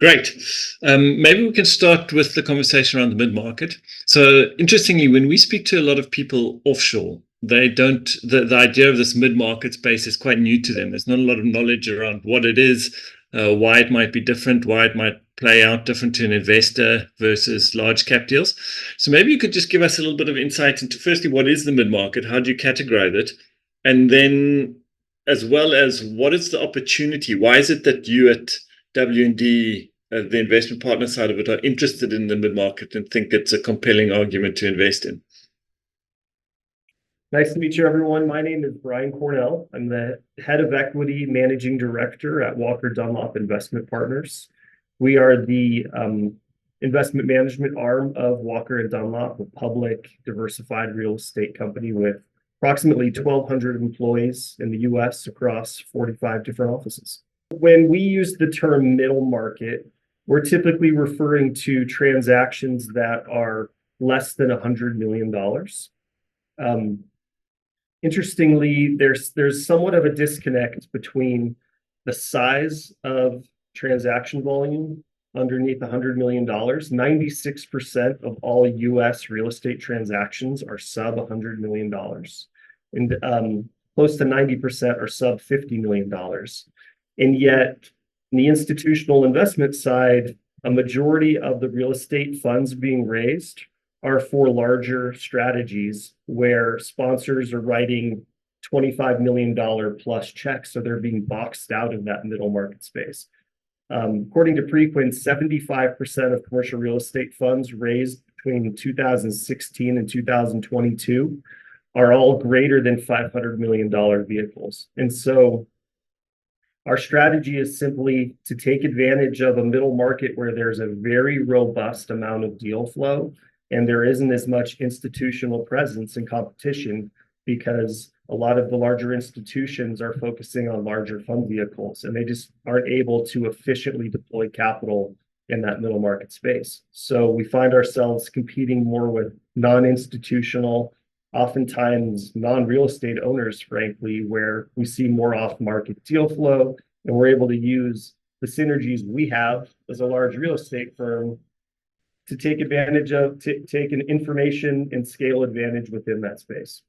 Great. Maybe we can start with the conversation around the mid-market. So, interestingly, when we speak to a lot of people offshore, they don't, the idea of this mid-market space is quite new to them. There's not a lot of knowledge around what it is, why it might be different, why it might play out different to an investor versus large cap deals. So, maybe you could just give us a little bit of insight into, firstly, what is the mid-market? How do you categorize it? And then, as well as, what is the opportunity? Why is it that you at W&D, the investment partner side of it, are interested in the mid-market and think it's a compelling argument to invest in? Nice to meet you, everyone. My name is Brian Cornell. I'm the head of equity managing director at Walker Dunlop Investment Partners. We are the investment management arm of Walker and Dunlop, a public diversified real estate company with approximately 1,200 employees in the US across 45 different offices. When we use the term middle market, we're typically referring to transactions that are less than $100 million. Interestingly, there's somewhat of a disconnect between the size of transaction volume underneath $100 million. 96% of all US real estate transactions are sub $100 million. And close to 90% are sub $50 million. And yet, on the institutional investment side, a majority of the real estate funds being raised are for larger strategies where sponsors are writing $25 million plus checks, so they're being boxed out of that middle market space. According to Preqin, 75% of commercial real estate funds raised between 2016 and 2022 are all greater than $500 million vehicles. And so our strategy is simply to take advantage of a middle market where there's a very robust amount of deal flow and there isn't as much institutional presence and competition because a lot of the larger institutions are focusing on larger fund vehicles and they just aren't able to efficiently deploy capital in that middle market space. So we find ourselves competing more with non-institutional, oftentimes non-real estate owners, frankly, where we see more off-market deal flow and we're able to use the synergies we have as a large real estate firm to take advantage of, take an information and scale advantage within that space.